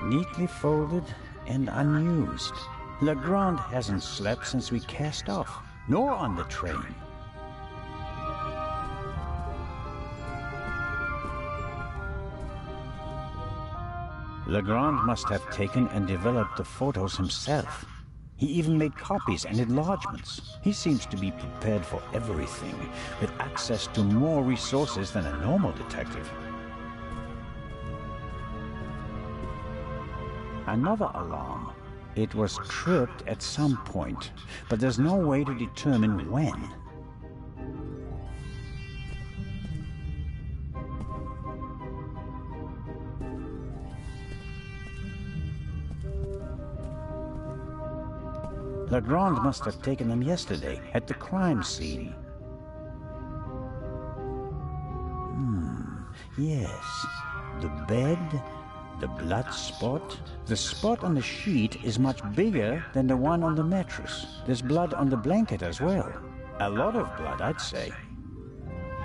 neatly folded and unused. Legrand hasn't slept since we cast off, nor on the train. Legrand must have taken and developed the photos himself. He even made copies and enlargements. He seems to be prepared for everything, with access to more resources than a normal detective. Another alarm. It was tripped at some point, but there's no way to determine when. Legrand must have taken them yesterday at the crime scene. Yes. The bed, the blood spot. The spot on the sheet is much bigger than the one on the mattress. There's blood on the blanket as well. A lot of blood, I'd say.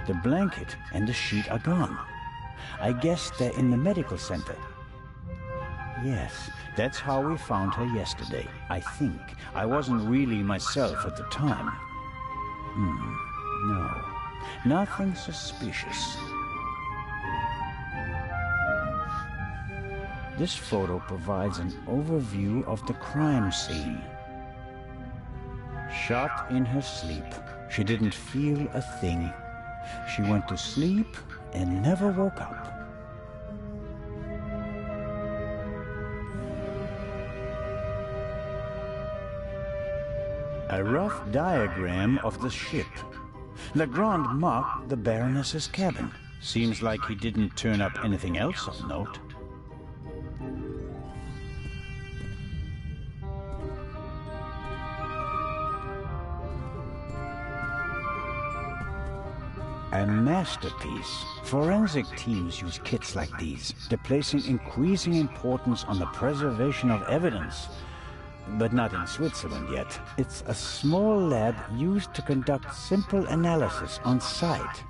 The blanket and the sheet are gone. I guess they're in the medical center. Yes, that's how we found her yesterday, I think. I wasn't really myself at the time. No, nothing suspicious. This photo provides an overview of the crime scene. Shot in her sleep. She didn't feel a thing. She went to sleep and never woke up. A rough diagram of the ship. Legrand marked the Baroness's cabin. Seems like he didn't turn up anything else of note. A masterpiece. Forensic teams use kits like these. They're placing increasing importance on the preservation of evidence. But not in Switzerland yet. It's a small lab used to conduct simple analysis on site.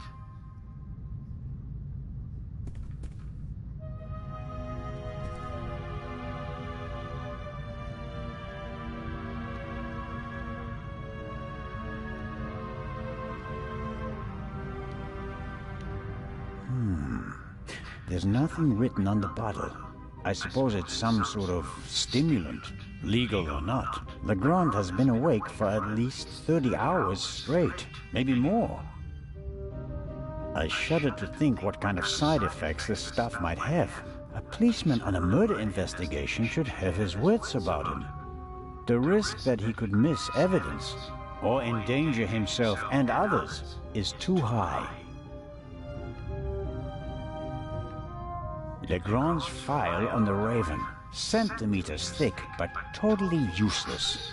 There's nothing written on the bottle. I suppose it's some sort of stimulant, legal or not. Legrand has been awake for at least 30 hours straight, maybe more. I shudder to think what kind of side effects this stuff might have. A policeman on a murder investigation should have his wits about him. The risk that he could miss evidence or endanger himself and others is too high. Legrand's file on the Raven. Centimeters thick, but totally useless.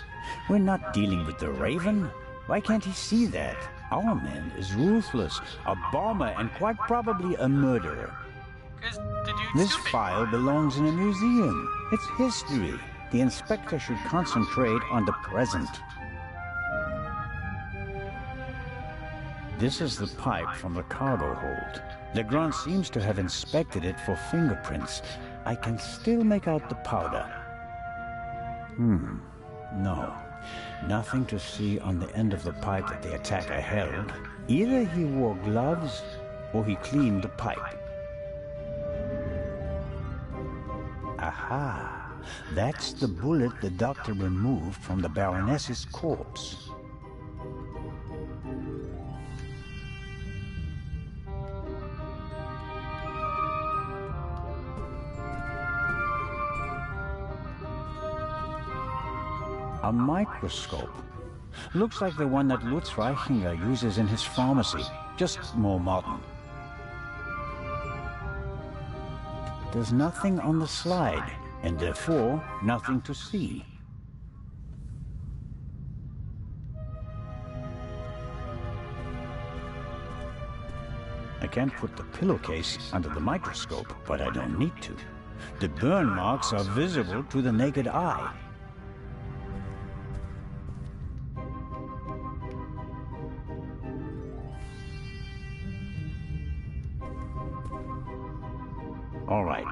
We're not dealing with the Raven. Why can't he see that? Our man is ruthless, a bomber, and quite probably a murderer. This file belongs in a museum. It's history. The inspector should concentrate on the present. This is the pipe from the cargo hold. Legrand seems to have inspected it for fingerprints. I can still make out the powder. No. Nothing to see on the end of the pipe that the attacker held. Either he wore gloves or he cleaned the pipe. Aha! That's the bullet the doctor removed from the Baroness's corpse. A microscope. Looks like the one that Lutz Reichinger uses in his pharmacy, just more modern. There's nothing on the slide, and therefore nothing to see. I can't put the pillowcase under the microscope, but I don't need to. The burn marks are visible to the naked eye. All right.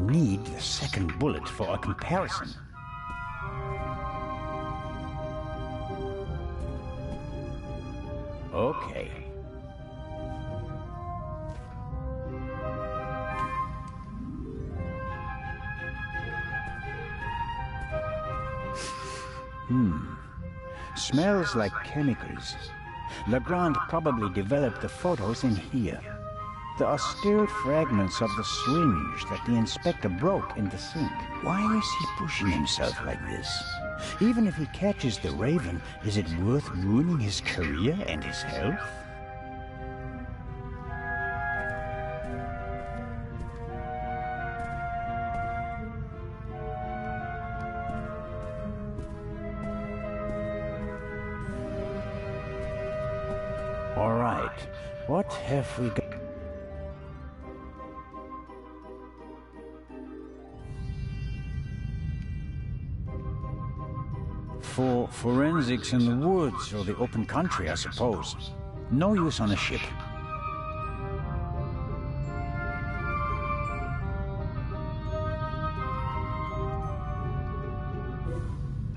need the second bullet for a comparison. Okay. Smells like chemicals. Legrand probably developed the photos in here. There are still fragments of the syringe that the inspector broke in the sink. Why is he pushing himself like this? Even if he catches the Raven, is it worth ruining his career and his health? All right, what have we got? For forensics in the woods or the open country, I suppose. No use on a ship.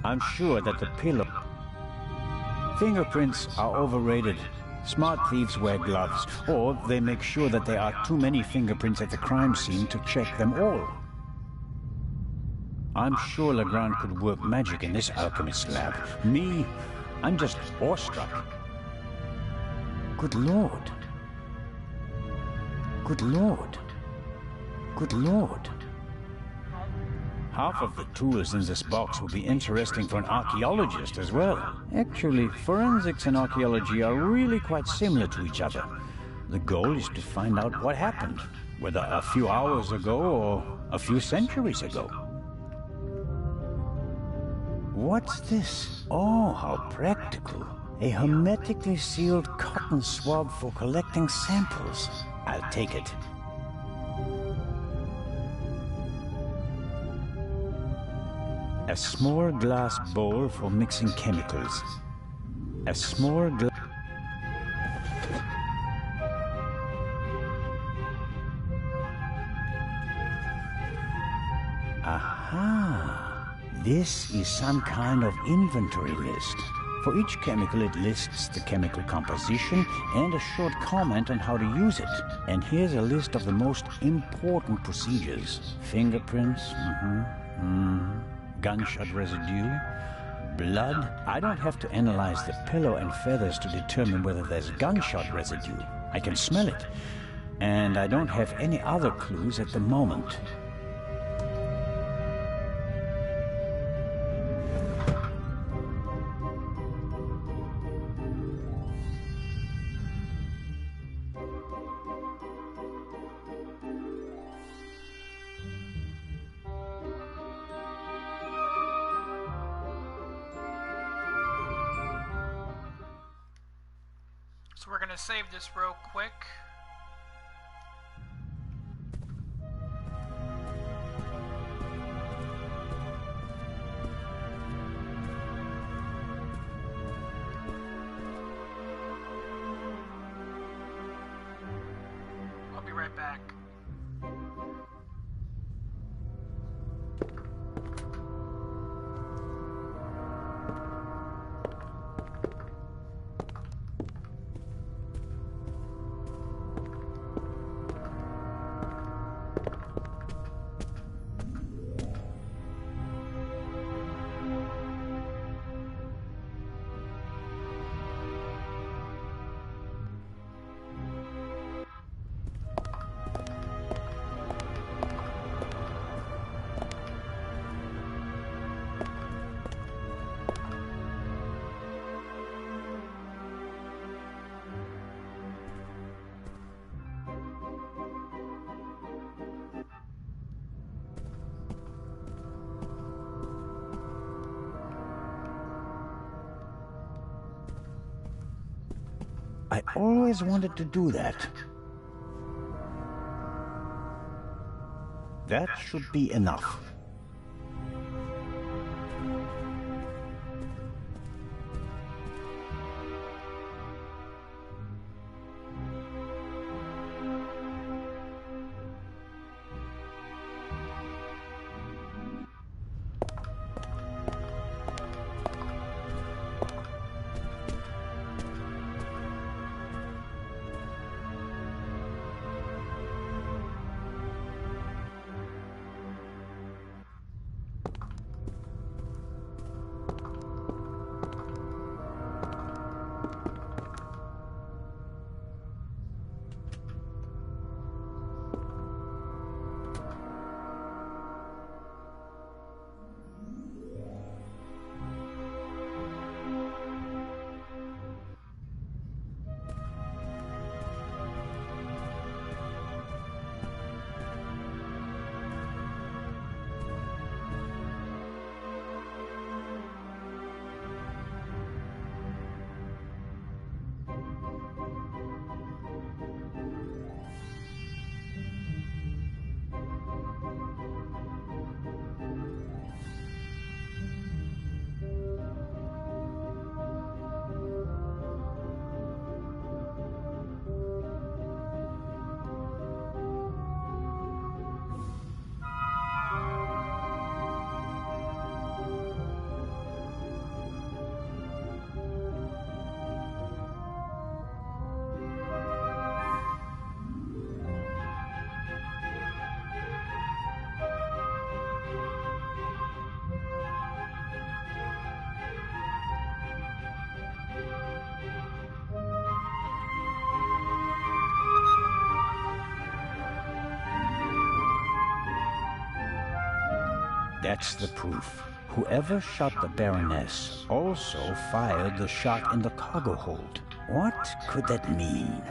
I'm sure that the pillow... Fingerprints are overrated. Smart thieves wear gloves, or they make sure that there are too many fingerprints at the crime scene to check them all. I'm sure Legrand could work magic in this alchemist's lab. Me, I'm just awestruck. Good Lord. Good Lord. Good Lord. Half of the tools in this box would be interesting for an archaeologist as well. Actually, forensics and archaeology are really quite similar to each other. The goal is to find out what happened, whether a few hours ago or a few centuries ago. What's this? Oh, how practical. A hermetically sealed cotton swab for collecting samples. I'll take it. A small glass bowl for mixing chemicals. A small glass... Aha! This is some kind of inventory list. For each chemical, it lists the chemical composition and a short comment on how to use it. And here's a list of the most important procedures. Fingerprints, gunshot residue, blood. I don't have to analyze the pillow and feathers to determine whether there's gunshot residue. I can smell it. And I don't have any other clues at the moment. So we're gonna save this real quick. I'll be right back. I always wanted to do that. That should be enough. That's the proof. Whoever shot the Baroness also fired the shot in the cargo hold. What could that mean?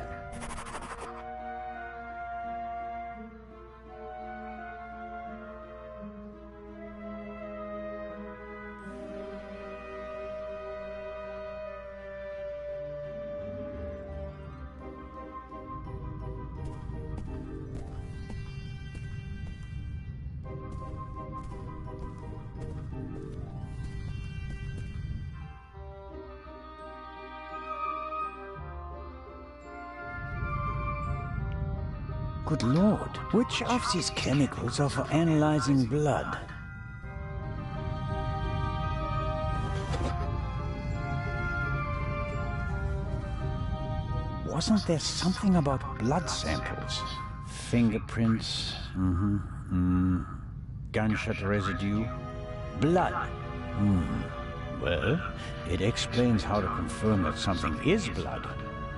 Good Lord, which of these chemicals are for analyzing blood? Wasn't there something about blood samples? Fingerprints, gunshot residue, blood. Well, it explains how to confirm that something is blood.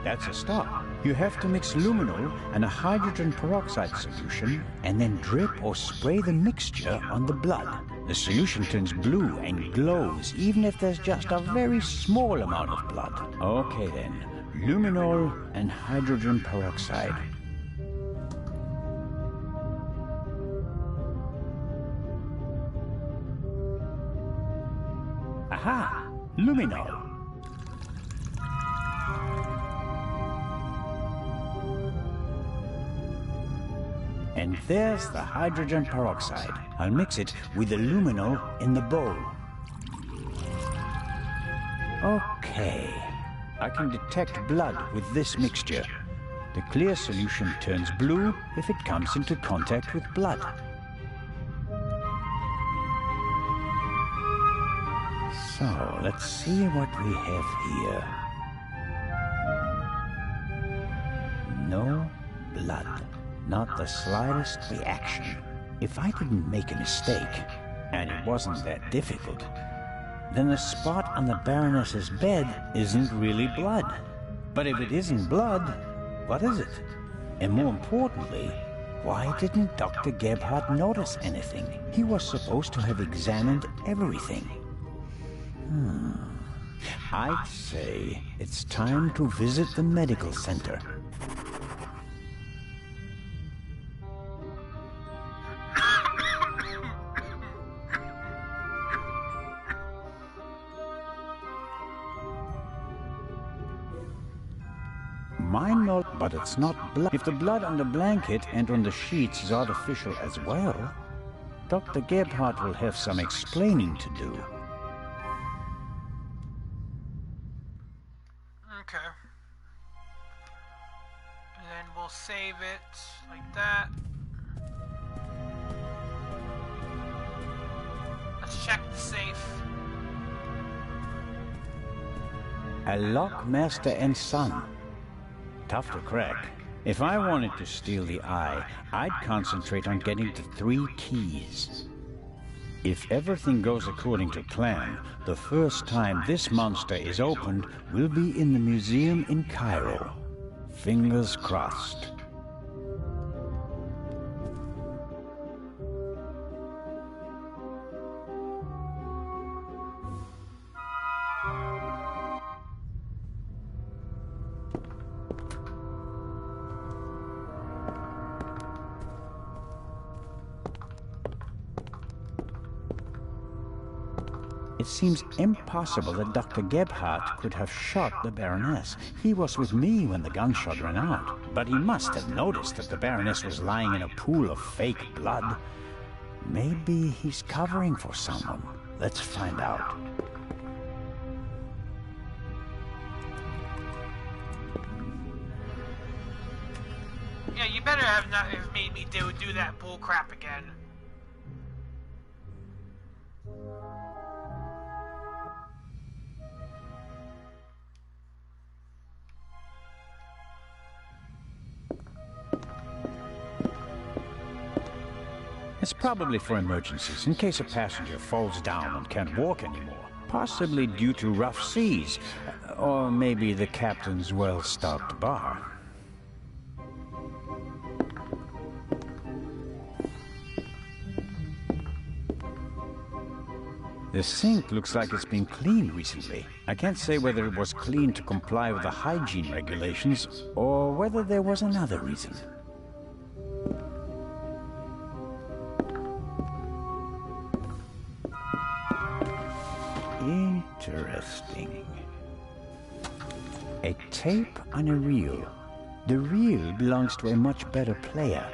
That's a start. You have to mix luminol and a hydrogen peroxide solution and then drip or spray the mixture on the blood. The solution turns blue and glows even if there's just a very small amount of blood. Okay then, luminol and hydrogen peroxide. Aha! Luminol. And there's the hydrogen peroxide. I'll mix it with the luminol in the bowl. Okay. I can detect blood with this mixture. The clear solution turns blue if it comes into contact with blood. So, let's see what we have here. No blood. Not the slightest reaction. If I didn't make a mistake, and it wasn't that difficult, then the spot on the Baroness's bed isn't really blood. But if it isn't blood, what is it? And more importantly, why didn't Dr. Gebhardt notice anything? He was supposed to have examined everything. I'd say it's time to visit the medical center. Mine know, but it's not blood. If the blood on the blanket and on the sheets is artificial as well, Dr. Gebhardt will have some explaining to do. Okay. And then we'll save it like that. Let's check the safe. A lock, master and son. Tough to crack. If I wanted to steal the eye, I'd concentrate on getting the 3 keys. If everything goes according to plan, the first time this monster is opened will be in the museum in Cairo. Fingers crossed. It seems impossible that Dr. Gebhardt could have shot the Baroness. He was with me when the gunshot ran out, but he must have noticed that the Baroness was lying in a pool of fake blood. Maybe he's covering for someone. Let's find out. Yeah, you better have not have made me do that bull crap again. It's probably for emergencies, in case a passenger falls down and can't walk anymore. Possibly due to rough seas, or maybe the captain's well-stocked bar. The sink looks like it's been cleaned recently. I can't say whether it was cleaned to comply with the hygiene regulations, or whether there was another reason. Interesting. A tape on a reel. The reel belongs to a much better player,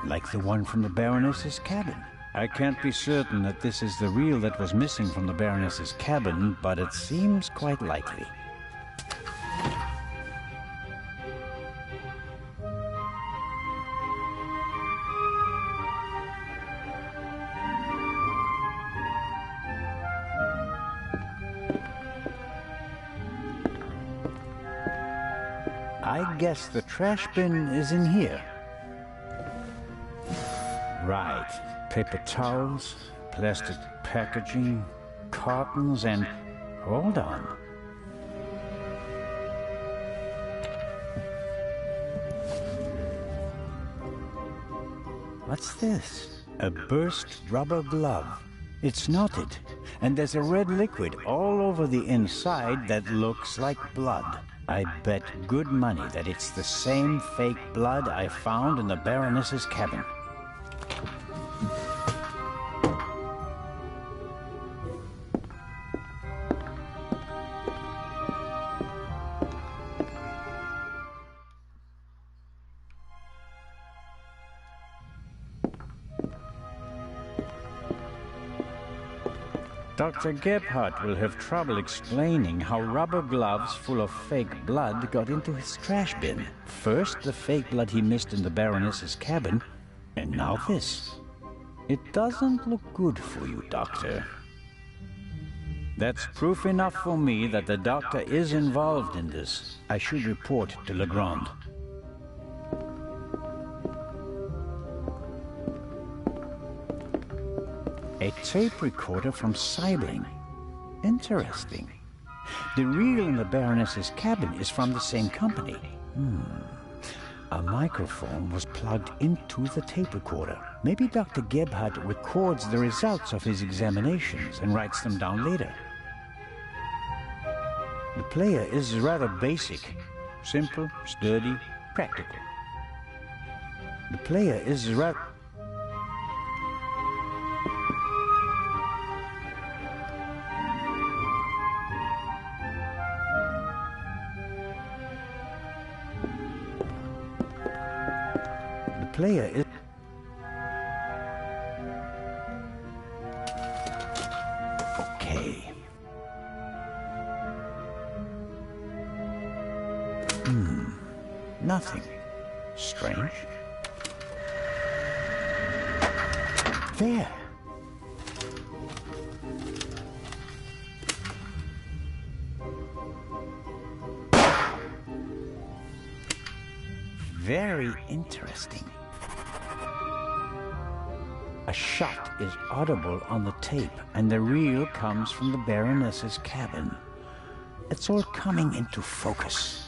like the one from the Baroness's cabin. I can't be certain that this is the reel that was missing from the Baroness's cabin, but it seems quite likely. I guess the trash bin is in here. Right. Paper towels, plastic packaging, cartons, and... hold on. What's this? A burst rubber glove. It's knotted, and there's a red liquid all over the inside that looks like blood. I bet good money that it's the same fake blood I found in the Baroness's cabin. Dr. Gebhardt will have trouble explaining how rubber gloves full of fake blood got into his trash bin. First, the fake blood he missed in the Baroness's cabin, and now this. It doesn't look good for you, Doctor. That's proof enough for me that the Doctor is involved in this. I should report to Legrand. A tape recorder from Sibling. Interesting. The reel in the Baroness's cabin is from the same company. A microphone was plugged into the tape recorder. Maybe Dr. Gebhardt records the results of his examinations and writes them down later. The player is rather basic. Simple, sturdy, practical. The player is rather... player is... Okay. Nothing. Strange. There. Very interesting. A shot is audible on the tape, and the reel comes from the Baroness's cabin. It's all coming into focus.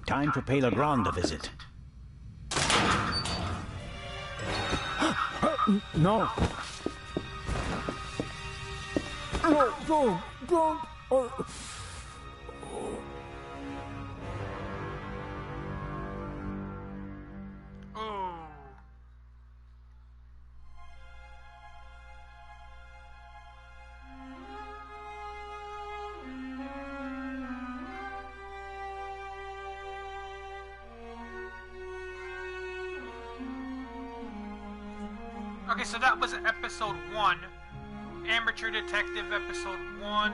Time to pay Legrand a visit. No. No, don't. Okay, so that was episode 1. Amateur Detective episode 1.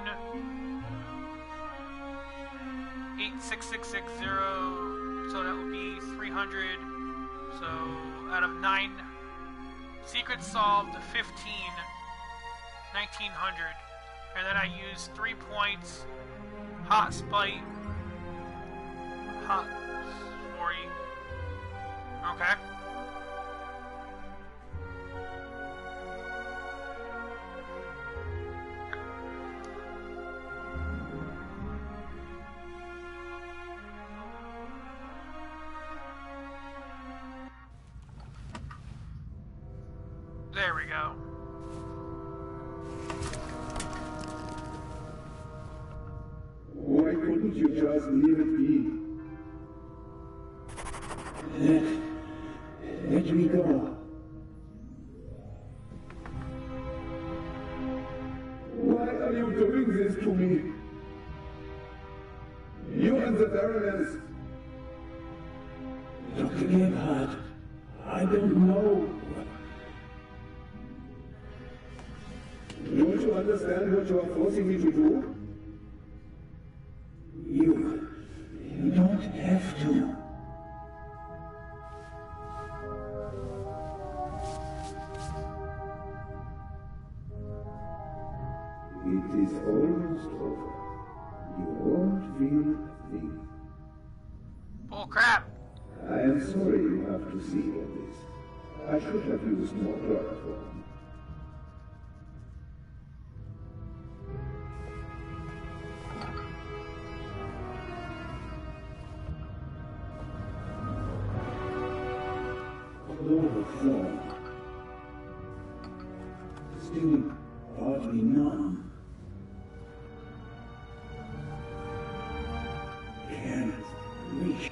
86660. So that would be 300. So out of 9 secrets solved, 15. 1900. And then I used 3 points. Hot Spite. Hot 40. Okay. There we go. Why couldn't you just leave it be? Let me go. Why are you doing this to me? You and the Baroness. Dr. Gebhardt, I don't know. Don't you understand what you are forcing me to do? You don't have to. It is almost over. You won't feel a thing. Bull crap. I am sorry you have to see all this. I should have used more chloroform. Chloroform. Still partly numb. Can't reach.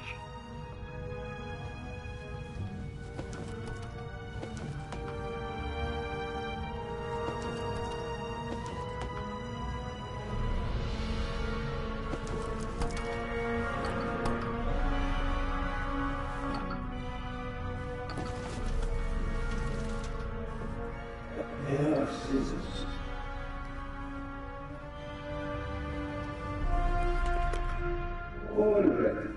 Pair of scissors. All ready.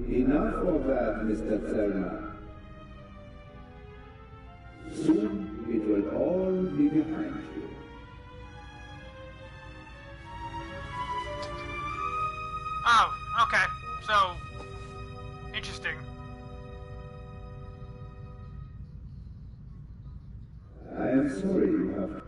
Enough of that, Mr. Zellner. Soon it will all be behind you. Oh, okay. So, interesting. I am sorry you have.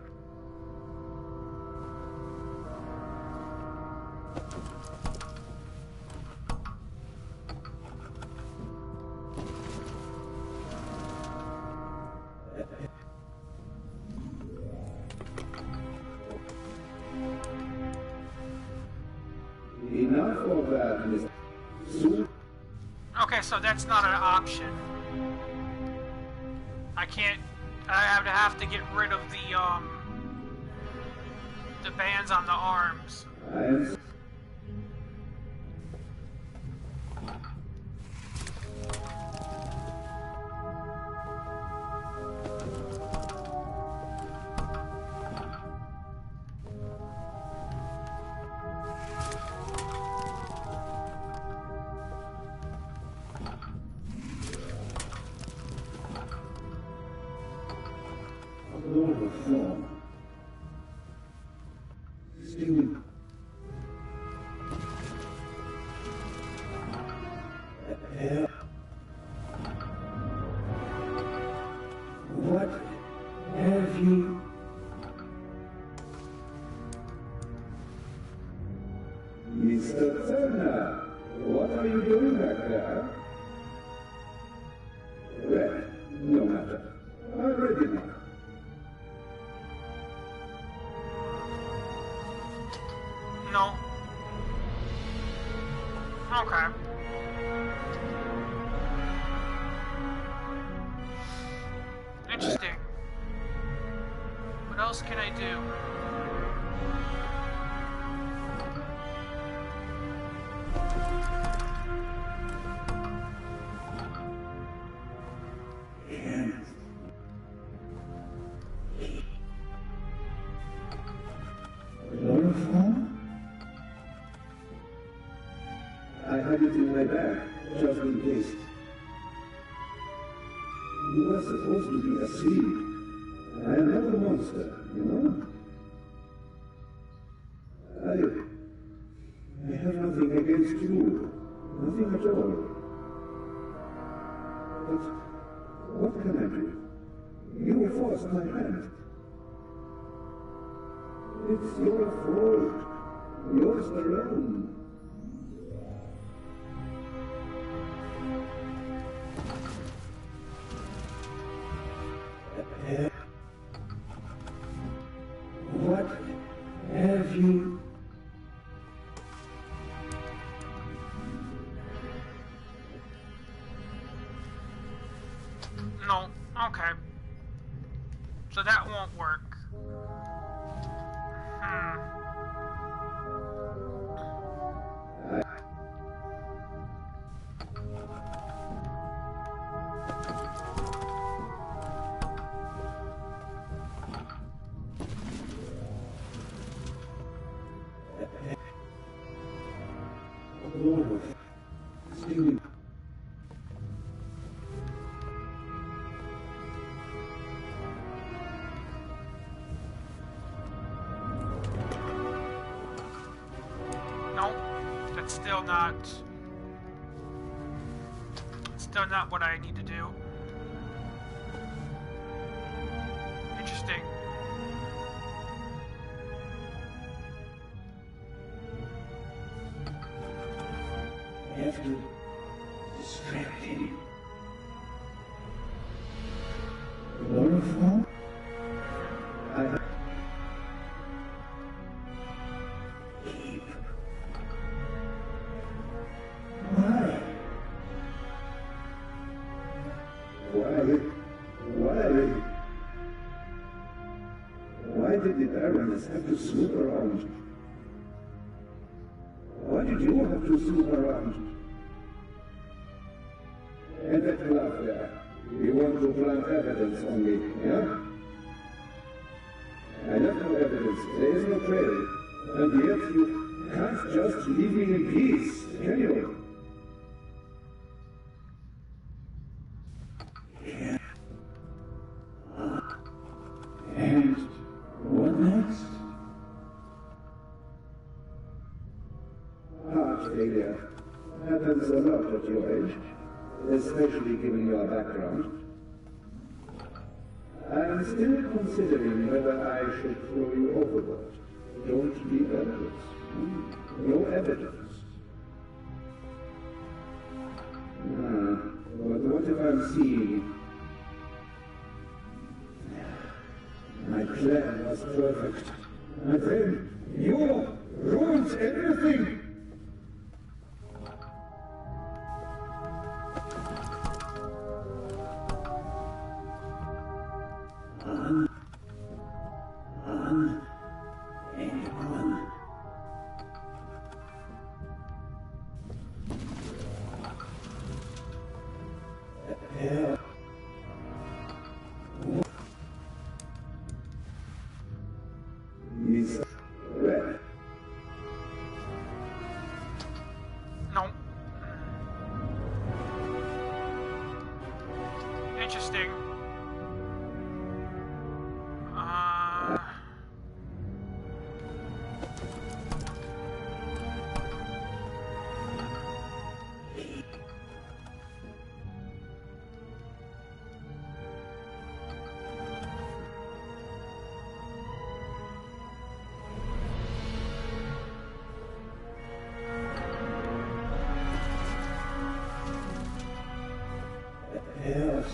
Enough of that, Mr. Soon. Okay, so that's not an option. I can't. I have to get rid of the bands on the arms. I am. Chloroform. Still Mr. Turner, what are you doing back there? Well, no matter. I'm ready now. No. Okay. Interesting. What else can I do? I had it in my bag, just in case. You were supposed to be asleep. I am not a monster, you know? I have nothing against you. Nothing at all. But what can I do? You forced my hand. It's your fault. Yours alone. What have you... No. Okay. So that won't work. No, that's still not what I need to do. Interesting. I have to distract him. Chloroform? Keep. Why? Why did the Baroness have to swoop around? Why did you have to swoop around? And that glove there. You want to plant evidence on me, yeah? I left no evidence. There is no trail. And yet you can't just leave me in peace, can you? And what next? Heart failure happens a lot at your age, especially given your background. I am still considering whether I should throw you overboard. Don't leave evidence. No evidence. But what if I'm seeing? My plan was perfect. And then you ruined everything! No. Interesting. Chaos.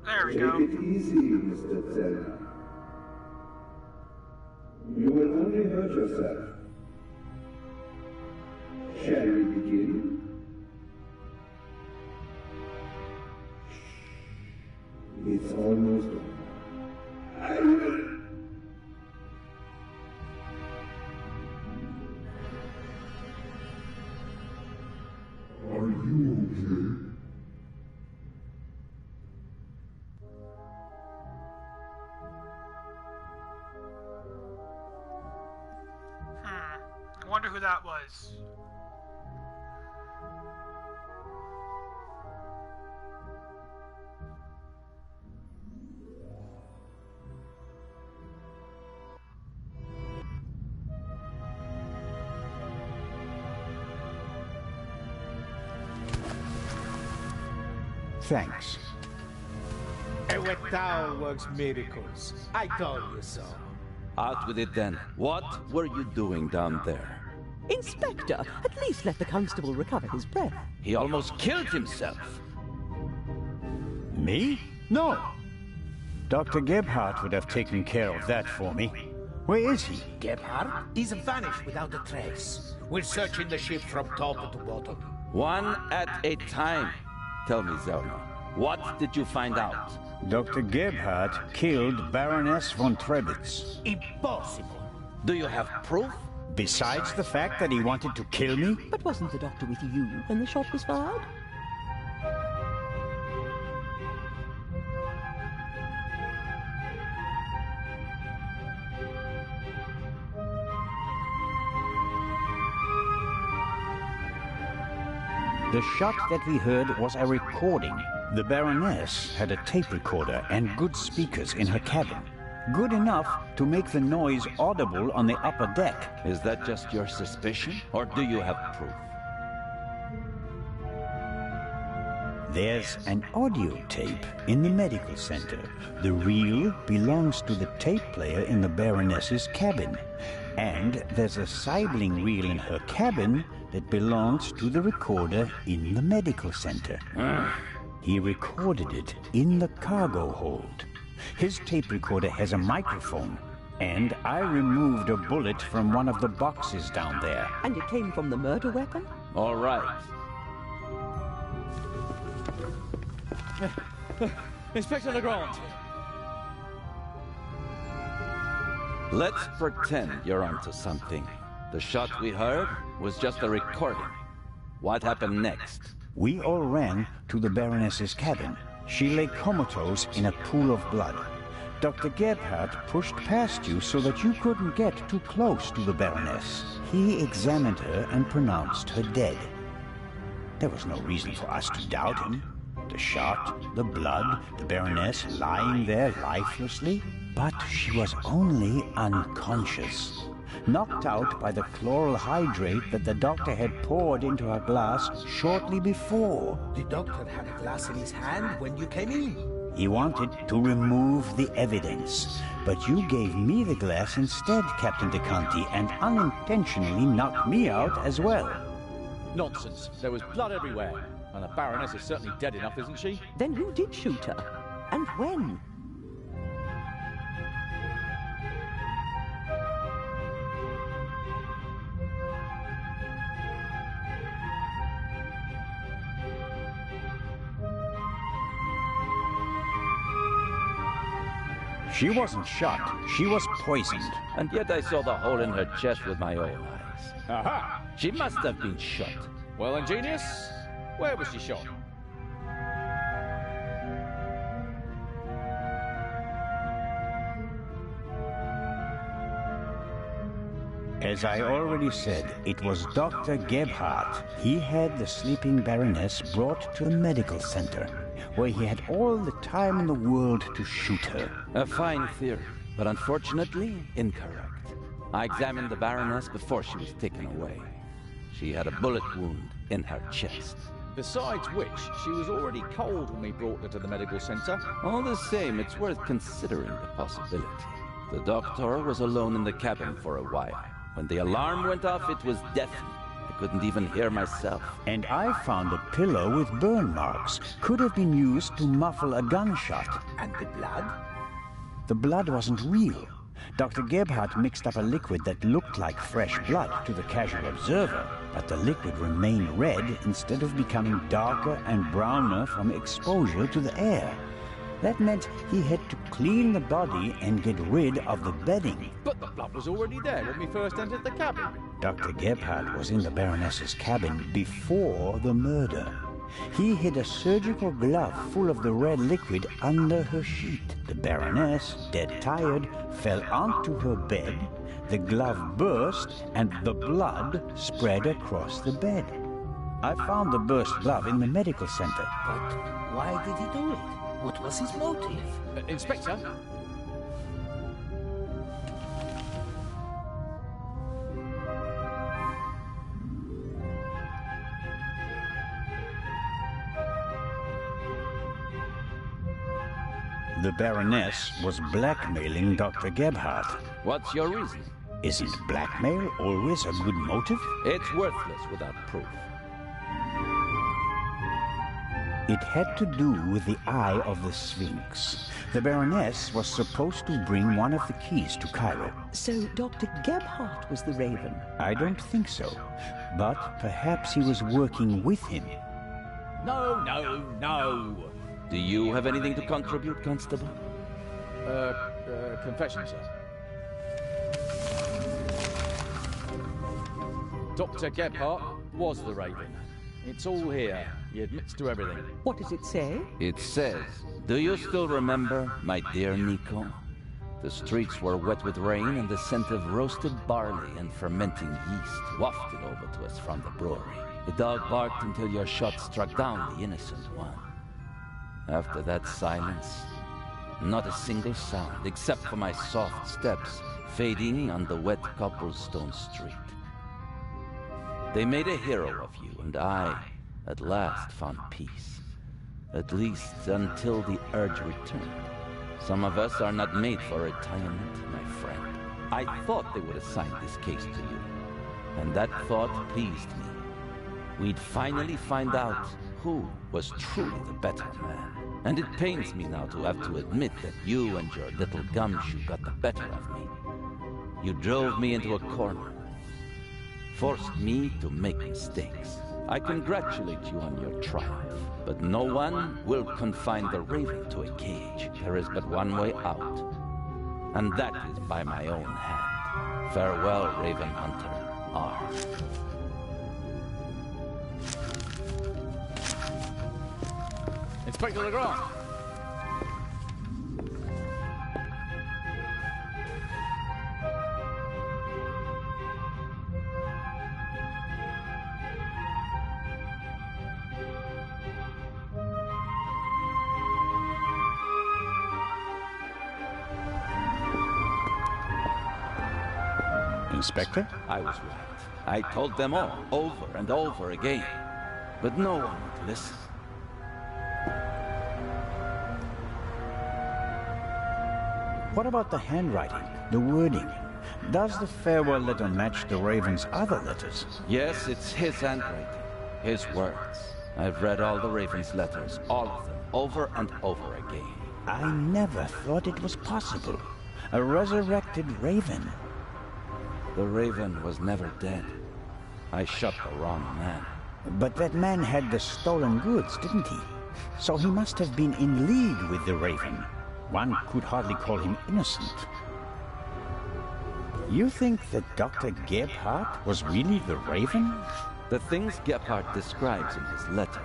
There we Take go. it easy, Mr. Zeller. You will only hurt yourself. Shall we begin? It's almost over. I will. Are you okay? I wonder who that was. Thanks. Ewetao works miracles. I told you so. Out with it then. What were you doing down there? Inspector, at least let the constable recover his breath. He almost killed himself. Me? No. Dr. Gebhardt would have taken care of that for me. Where is he? Gebhardt is vanished without a trace. We're searching the ship from top to bottom. One at a time. Tell me, Zelma, what did you find out? Dr. Gebhardt killed Baroness von Trebitz. Impossible. Do you have proof? Besides the fact that he wanted to kill me? But wasn't the doctor with you when the shot was fired? The shot that we heard was a recording. The Baroness had a tape recorder and good speakers in her cabin. Good enough to make the noise audible on the upper deck. Is that just your suspicion, or do you have proof? There's an audio tape in the medical center. The reel belongs to the tape player in the Baroness's cabin. And there's a sibling reel in her cabin that belongs to the recorder in the medical center. He recorded it in the cargo hold. His tape recorder has a microphone, and I removed a bullet from one of the boxes down there. And it came from the murder weapon? All right. Inspector Legrand. Let's pretend you're onto something. The shot we heard was just a recording. What happened next? We all ran to the Baroness's cabin. She lay comatose in a pool of blood. Dr. Gebhardt pushed past you so that you couldn't get too close to the Baroness. He examined her and pronounced her dead. There was no reason for us to doubt him. The shot, the blood, the Baroness lying there lifelessly. But she was only unconscious, knocked out by the chloral hydrate that the doctor had poured into her glass shortly before. The doctor had a glass in his hand when you came in. He wanted to remove the evidence, but you gave me the glass instead, Captain DeConti, and unintentionally knocked me out as well. Nonsense. There was blood everywhere. And the Baroness is certainly dead enough, isn't she? Then who did shoot her? And when? She wasn't shot. She was poisoned. And yet I saw the hole in her chest with my own eyes. Aha! She must have been shot. Well, ingenious. Where was she shot? As I already said, it was Dr. Gebhardt. He had the sleeping Baroness brought to the medical center, where he had all the time in the world to shoot her. A fine theory, but unfortunately incorrect. I examined the Baroness before she was taken away. She had a bullet wound in her chest. Besides which, she was already cold when we brought her to the medical center. All the same, it's worth considering the possibility. The doctor was alone in the cabin for a while. When the alarm went off, it was deafening. I couldn't even hear myself. And I found a pillow with burn marks. Could have been used to muffle a gunshot. And the blood? The blood wasn't real. Dr. Gebhardt mixed up a liquid that looked like fresh blood to the casual observer, but the liquid remained red instead of becoming darker and browner from exposure to the air. That meant he had to clean the body and get rid of the bedding. But the blood was already there when we first entered the cabin. Dr. Gebhardt was in the Baroness's cabin before the murder. He hid a surgical glove full of the red liquid under her sheet. The Baroness, dead tired, fell onto her bed. The glove burst, and the blood spread across the bed. I found the burst glove in the medical center. But why did he do it? What was his motive? Inspector? The Baroness was blackmailing Dr. Gebhardt. What's your reason? Isn't blackmail always a good motive? It's worthless without proof. It had to do with the Eye of the Sphinx. The Baroness was supposed to bring one of the keys to Cairo. So Dr. Gebhardt was the Raven? I don't think so, but perhaps he was working with him. No. Do you have anything to contribute, Constable? Confession, sir. Dr. Gebhardt was the Raven. It's all here. He admits to everything. What does it say? It says, do you still remember, my dear Nico? The streets were wet with rain, and the scent of roasted barley and fermenting yeast wafted over to us from the brewery. The dog barked until your shot struck down the innocent one. After that silence, not a single sound except for my soft steps fading on the wet cobblestone street. They made a hero of you, and I, at last, found peace. At least until the urge returned. Some of us are not made for retirement, my friend. I thought they would assign this case to you, and that thought pleased me. We'd finally find out who was truly the better man. And it pains me now to have to admit that you and your little gumshoe got the better of me. You drove me into a corner, forced me to make mistakes. I congratulate you on your triumph, but no one will confine the Raven to a cage. There is but one way out, and that is by my own hand. Farewell, Raven Hunter R. Inspector Legrand. Inspector? I was right. I told them all, over and over again. But no one would listen. What about the handwriting, the wording? Does the farewell letter match the Raven's other letters? Yes, it's his handwriting, his words. I've read all the Raven's letters, all of them, over and over again. I never thought it was possible. A resurrected Raven. The Raven was never dead. I shot the wrong man. But that man had the stolen goods, didn't he? So he must have been in league with the Raven. One could hardly call him innocent. You think that Dr. Gebhardt was really the Raven? The things Gebhardt describes in his letter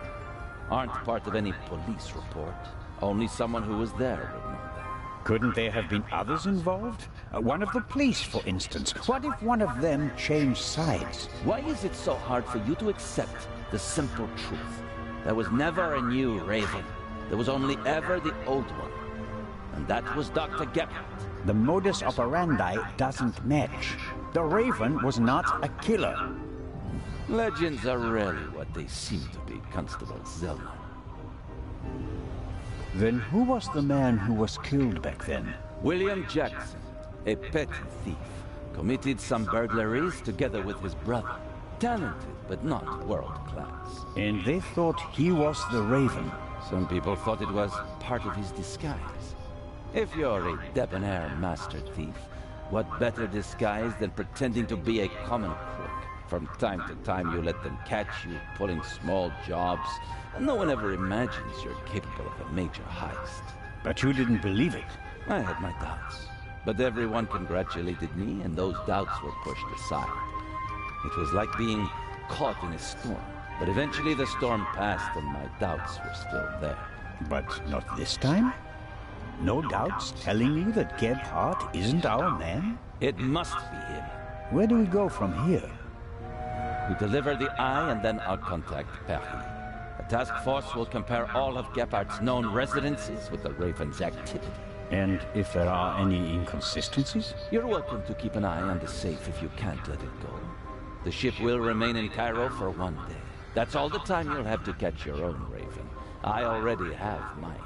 aren't part of any police report. Only someone who was there would know them. Couldn't there have been others involved? One of the police, for instance. What if one of them changed sides? Why is it so hard for you to accept the simple truth? There was never a new Raven. There was only ever the old one. And that was Dr. Gebhardt. The modus operandi doesn't match. The Raven was not a killer. Legends are rarely what they seem to be, Constable Zellner. Then who was the man who was killed back then? William Jackson, a petty thief, committed some burglaries together with his brother. Talented, but not world-class. And they thought he was the Raven. Some people thought it was part of his disguise. If you're a debonair master thief, what better disguise than pretending to be a common crook? From time to time you let them catch you pulling small jobs, and no one ever imagines you're capable of a major heist. But you didn't believe it. I had my doubts, but everyone congratulated me, and those doubts were pushed aside. It was like being caught in a storm, but eventually the storm passed and my doubts were still there. But not this time? No doubts telling you that Gebhardt isn't our man? It must be him. Where do we go from here? We deliver the eye and then I'll contact Paris. A task force will compare all of Gephardt's known residences with the Raven's activity. And if there are any inconsistencies? You're welcome to keep an eye on the safe if you can't let it go. The ship will remain in Cairo for 1 day. That's all the time you'll have to catch your own Raven. I already have mine.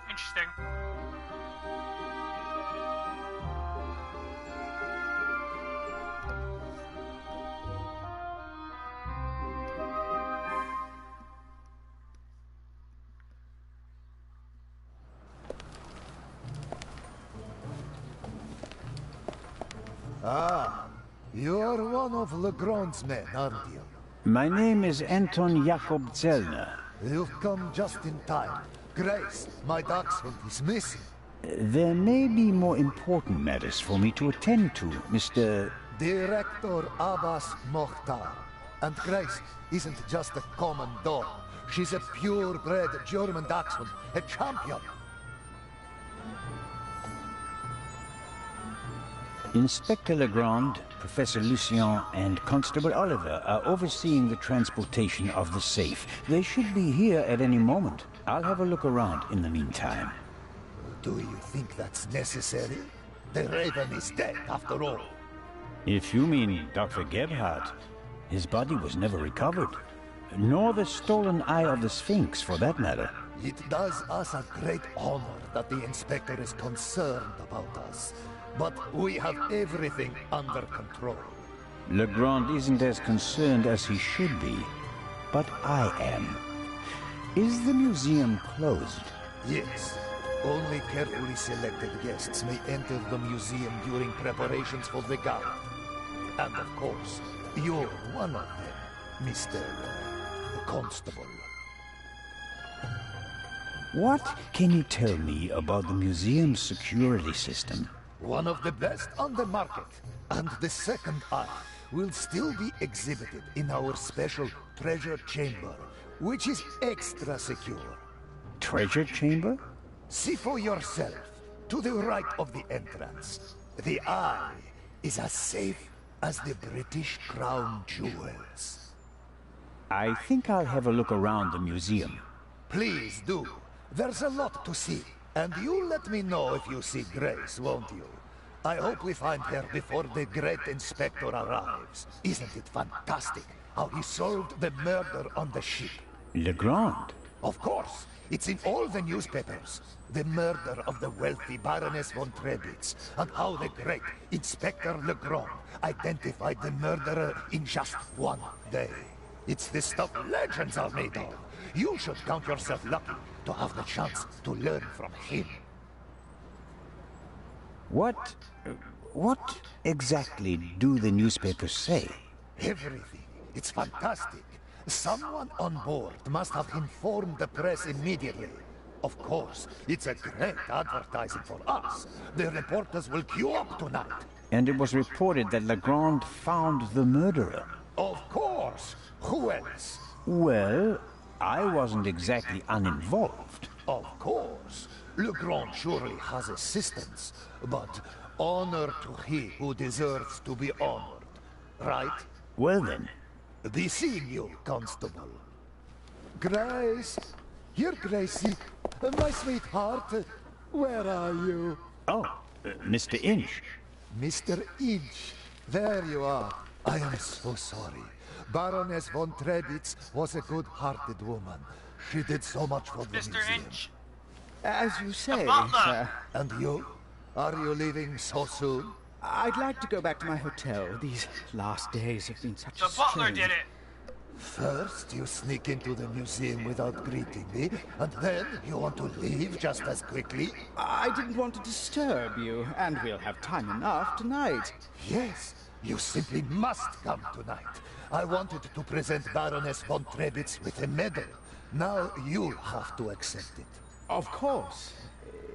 Interesting. Ah, you're one of Legrand's men, aren't you? My name is Anton Jakob Zellner. You've come just in time. Grace, my dachshund, is missing. There may be more important matters for me to attend to, Mr. Director Abbas Mokhtar. And Grace isn't just a common dog. She's a purebred German dachshund, a champion. Inspector Legrand, Professor Lucien, and Constable Oliver are overseeing the transportation of the safe. They should be here at any moment. I'll have a look around in the meantime. Do you think that's necessary? The Raven is dead, after all. If you mean Dr. Gebhardt, his body was never recovered. Nor the stolen eye of the Sphinx, for that matter. It does us a great honor that the Inspector is concerned about us. But we have everything under control. Legrand isn't as concerned as he should be, but I am. Is the museum closed? Yes. Only carefully selected guests may enter the museum during preparations for the gala. And of course, you're one of them, Mr. Constable. What can you tell me about the museum's security system? One of the best on the market. And the second eye will still be exhibited in our special treasure chamber, which is extra secure. Treasure chamber? See for yourself, to the right of the entrance. The eye is as safe as the British Crown jewels. I think I'll have a look around the museum. Please do. There's a lot to see. And you let me know if you see Grace, won't you? I hope we find her before the great inspector arrives. Isn't it fantastic how he solved the murder on the ship? Legrand? Of course. It's in all the newspapers. The murder of the wealthy Baroness von Trebitz, and how the great Inspector Legrand identified the murderer in just 1 day. It's the stuff legends are made of. You should count yourself lucky to have the chance to learn from him. What exactly do the newspapers say? Everything. It's fantastic. Someone on board must have informed the press immediately. Of course, it's a great advertising for us. The reporters will queue up tonight. And it was reported that Legrand found the murderer. Of course. Who else? Well, I wasn't exactly uninvolved. Of course. Legrand surely has assistants, but honor to he who deserves to be honored. Right? Well then. Be seeing you, Constable. Grace! Here, Gracie. My sweetheart. Where are you? Oh, Mr. Inch. Mr. Inch. There you are. I am so sorry. Baroness von Trebitz was a good-hearted woman. She did so much for the Mr. museum. Inch. As you say, butler. sir. And you? Are you leaving so soon? I'd like to go back to my hotel. These last days have been such The a butler strain. did it. First, you sneak into the museum without greeting me, and then you want to leave just as quickly? I didn't want to disturb you, and we'll have time enough tonight. Yes, you simply must come tonight. I wanted to present Baroness von Trebitz with a medal. Now you'll have to accept it. Of course,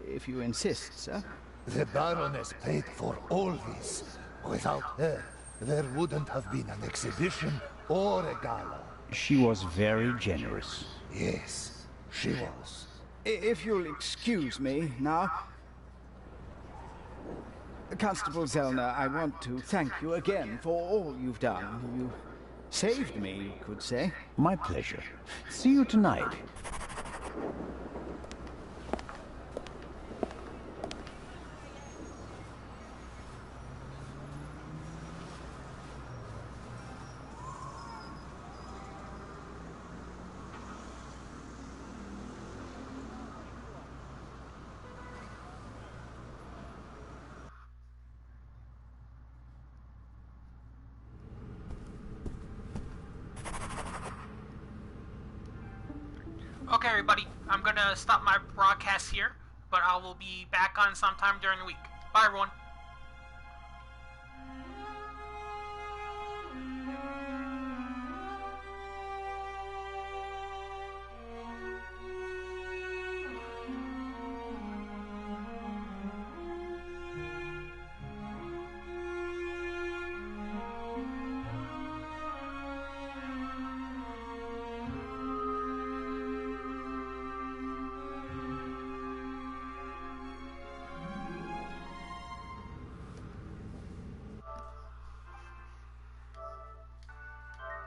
if you insist, sir. The Baroness paid for all this. Without her, there wouldn't have been an exhibition or a gala. She was very generous. Yes, she was. If you'll excuse me now. Constable Zellner, I want to thank you again for all you've done. You saved me, you could say. My pleasure. See you tonight. Okay, everybody, I'm gonna stop my broadcast here, but I will be back on sometime during the week. Bye, everyone.